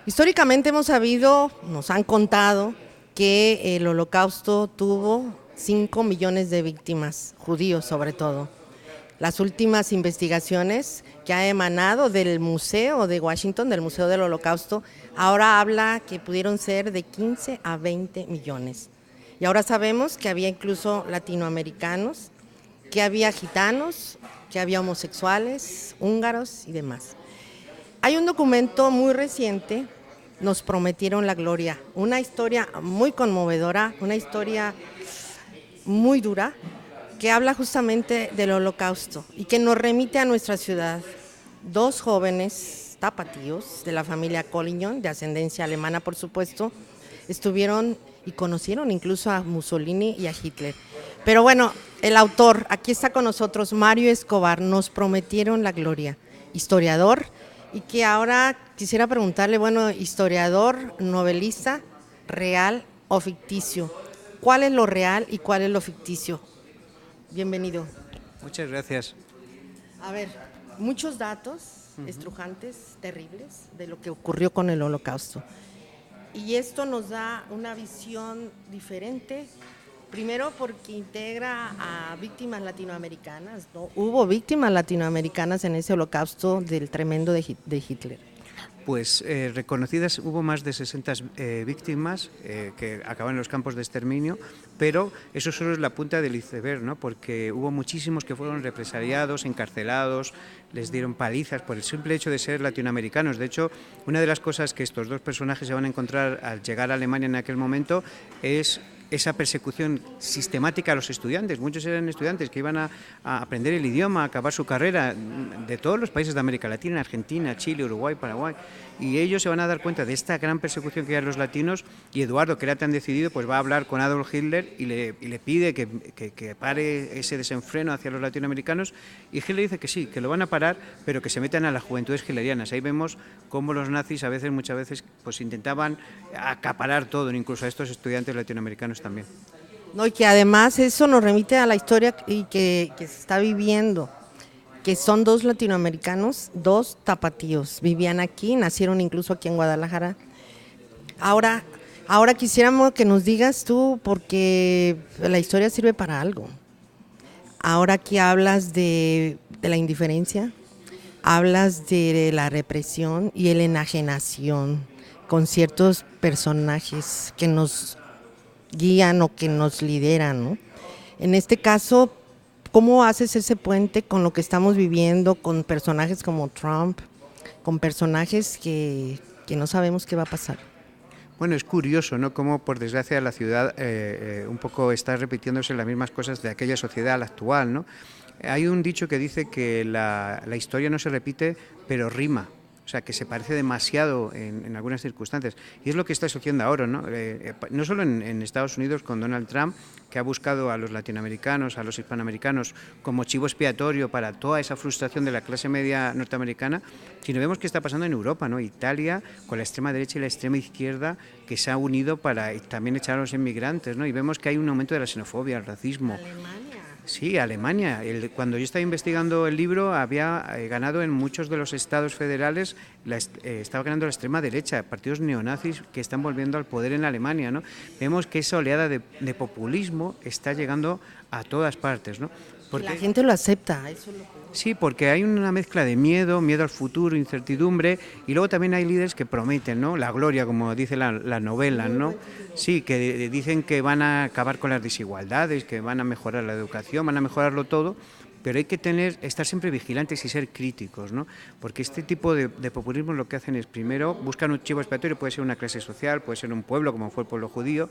Históricamente hemos sabido, nos han contado, que el Holocausto tuvo 5 millones de víctimas, judíos sobre todo. Las últimas investigaciones que ha emanado del Museo de Washington, del Museo del Holocausto, ahora habla que pudieron ser de 15 a 20 millones. Y ahora sabemos que había incluso latinoamericanos, que había gitanos, que había homosexuales, húngaros y demás. Hay un documento muy reciente, Nos prometieron la gloria, una historia muy conmovedora, una historia muy dura, que habla justamente del Holocausto y que nos remite a nuestra ciudad. Dos jóvenes tapatíos de la familia Collignon, de ascendencia alemana por supuesto, estuvieron y conocieron incluso a Mussolini y a Hitler. Pero bueno, el autor, aquí está con nosotros, Mario Escobar, Nos prometieron la gloria, historiador, y que ahora quisiera preguntarle, bueno, historiador, novelista, real o ficticio, ¿cuál es lo real y cuál es lo ficticio? Bienvenido. Muchas gracias. A ver, muchos datos estrujantes, terribles, de lo que ocurrió con el Holocausto. Y esto nos da una visión diferente, primero porque integra a víctimas latinoamericanas, ¿no? Hubo víctimas latinoamericanas en ese Holocausto del tremendo de Hitler. Pues reconocidas hubo más de 60 víctimas que acabaron en los campos de exterminio, pero eso solo es la punta del iceberg, ¿no? Porque hubo muchísimos que fueron represaliados, encarcelados, les dieron palizas por el simple hecho de ser latinoamericanos. De hecho, una de las cosas que estos dos personajes se van a encontrar al llegar a Alemania en aquel momento es esa persecución sistemática a los estudiantes. Muchos eran estudiantes que iban a aprender el idioma, a acabar su carrera, de todos los países de América Latina, Argentina, Chile, Uruguay, Paraguay, y ellos se van a dar cuenta de esta gran persecución que hay a los latinos, y Eduardo, que era tan decidido, pues va a hablar con Adolf Hitler y le pide que pare ese desenfreno hacia los latinoamericanos, y Hitler dice que sí, que lo van a parar, pero que se metan a las juventudes hitlerianas. Ahí vemos cómo los nazis muchas veces, pues intentaban acaparar todo, incluso a estos estudiantes latinoamericanos también. No, y que además eso nos remite a la historia y que se está viviendo, que son dos latinoamericanos, dos tapatíos, vivían aquí, nacieron incluso aquí en Guadalajara. Ahora, ahora quisiéramos que nos digas tú, porque la historia sirve para algo. Ahora aquí hablas de la indiferencia, hablas de la represión y la enajenación con ciertos personajes que nos guían o que nos lideran, ¿no? En este caso, ¿cómo haces ese puente con lo que estamos viviendo, con personajes como Trump, con personajes que no sabemos qué va a pasar? Bueno, es curioso, ¿no? Cómo, por desgracia, la ciudad un poco está repitiéndose las mismas cosas de aquella sociedad actual, ¿no? Hay un dicho que dice que la historia no se repite, pero rima. O sea, que se parece demasiado en algunas circunstancias. Y es lo que está sucediendo ahora, ¿no? No solo en Estados Unidos con Donald Trump, que ha buscado a los latinoamericanos, a los hispanoamericanos, como chivo expiatorio para toda esa frustración de la clase media norteamericana, sino vemos qué está pasando en Europa, ¿no? Italia, con la extrema derecha y la extrema izquierda, que se ha unido para también echar a los inmigrantes, ¿no? Y vemos que hay un aumento de la xenofobia, el racismo. Alemania. Sí, Alemania. Cuando yo estaba investigando el libro, había ganado en muchos de los estados federales, estaba ganando la extrema derecha, partidos neonazis que están volviendo al poder en Alemania, ¿no? Vemos que esa oleada de populismo está llegando a todas partes, ¿no? Porque la gente lo acepta, eso es lo que... Sí, porque hay una mezcla de miedo al futuro, incertidumbre, y luego también hay líderes que prometen, ¿no? La gloria, como dice la novela, ¿no? Sí, que dicen que van a acabar con las desigualdades, que van a mejorar la educación, van a mejorarlo todo, pero hay que estar siempre vigilantes y ser críticos, ¿no? Porque este tipo de populismo lo que hacen es, primero, buscan un chivo expiatorio, puede ser una clase social, puede ser un pueblo, como fue el pueblo judío.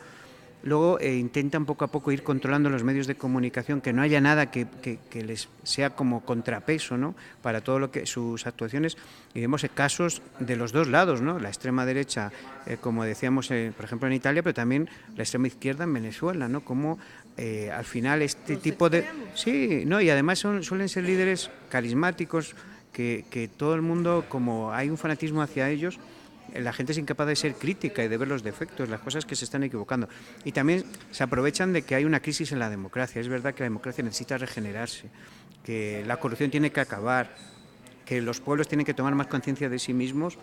Luego intentan poco a poco ir controlando los medios de comunicación, que no haya nada que les sea como contrapeso, ¿no? Para todo lo que sus actuaciones, y vemos casos de los dos lados, ¿no? La extrema derecha, como decíamos, por ejemplo en Italia, pero también la extrema izquierda en Venezuela, ¿no? Como al final este tipo de... Sí, no, y además suelen ser líderes carismáticos que todo el mundo, como hay un fanatismo hacia ellos, la gente es incapaz de ser crítica y de ver los defectos, las cosas que se están equivocando. Y también se aprovechan de que hay una crisis en la democracia. Es verdad que la democracia necesita regenerarse, que la corrupción tiene que acabar, que los pueblos tienen que tomar más conciencia de sí mismos,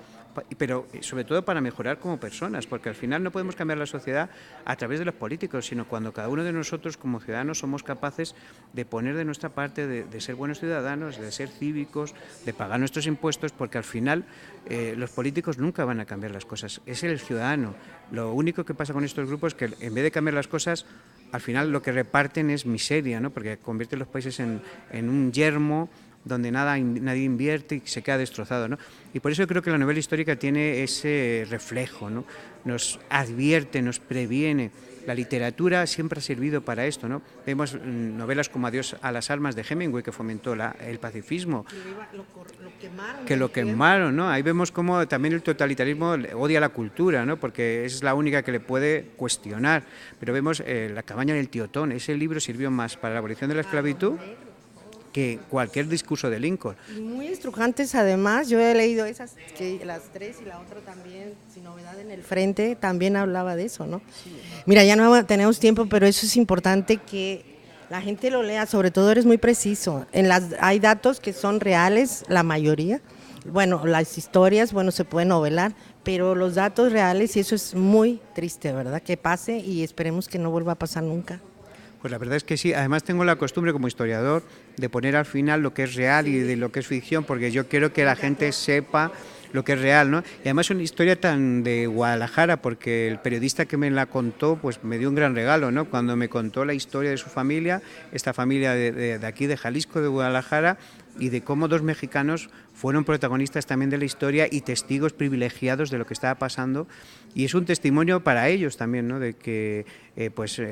pero sobre todo para mejorar como personas, porque al final no podemos cambiar la sociedad a través de los políticos, sino cuando cada uno de nosotros como ciudadanos somos capaces de poner de nuestra parte, de ser buenos ciudadanos, de ser cívicos, de pagar nuestros impuestos, porque al final los políticos nunca van a cambiar las cosas, es el ciudadano. Lo único que pasa con estos grupos es que en vez de cambiar las cosas, al final lo que reparten es miseria, ¿no? Porque convierten los países en un yermo donde nadie invierte y se queda destrozado, ¿no? Y por eso creo que la novela histórica tiene ese reflejo, ¿no? Nos advierte, nos previene. La literatura siempre ha servido para esto, ¿no? Vemos novelas como Adiós a las armas de Hemingway, que fomentó el pacifismo, que lo quemaron, ¿no? Ahí vemos cómo también el totalitarismo odia la cultura, ¿no? Porque es la única que le puede cuestionar. Pero vemos La cabaña del tío Tom, ese libro sirvió más para la abolición de la esclavitud que cualquier discurso de Lincoln. Y muy estrujantes además, yo he leído esas, que las tres y la otra también, Sin novedad en el frente, también hablaba de eso, ¿no? Sí. Mira, ya no tenemos tiempo, pero eso es importante que la gente lo lea, sobre todo eres muy preciso. Hay datos que son reales, la mayoría. Bueno, las historias, bueno, se pueden novelar, pero los datos reales, y eso es muy triste, ¿verdad? Que pase y esperemos que no vuelva a pasar nunca. Pues la verdad es que sí, además tengo la costumbre como historiador de poner al final lo que es real y de lo que es ficción, porque yo quiero que la gente sepa lo que es real, ¿no? Y además es una historia tan de Guadalajara, porque el periodista que me la contó, pues me dio un gran regalo, ¿no? Cuando me contó la historia de su familia, esta familia de aquí, de Jalisco, de Guadalajara, y de cómo dos mexicanos fueron protagonistas también de la historia y testigos privilegiados de lo que estaba pasando, y es un testimonio para ellos también, ¿no? De que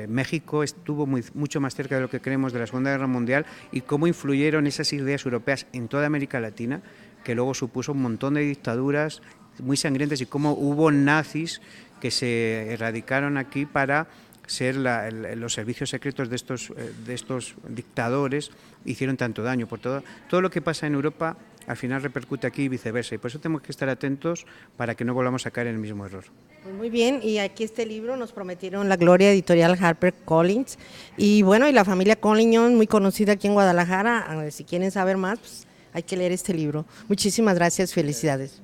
México estuvo mucho más cerca de lo que creemos de la Segunda Guerra Mundial y cómo influyeron esas ideas europeas en toda América Latina, que luego supuso un montón de dictaduras muy sangrientas, y cómo hubo nazis que se erradicaron aquí para ser los servicios secretos de estos dictadores, hicieron tanto daño. Por todo lo que pasa en Europa al final repercute aquí y viceversa, y por eso tenemos que estar atentos para que no volvamos a caer en el mismo error. Pues muy bien, y aquí este libro nos prometieron la Gloria Editorial HarperCollins, y bueno, y la familia Collignon, muy conocida aquí en Guadalajara. Si quieren saber más, pues hay que leer este libro. Muchísimas gracias, felicidades.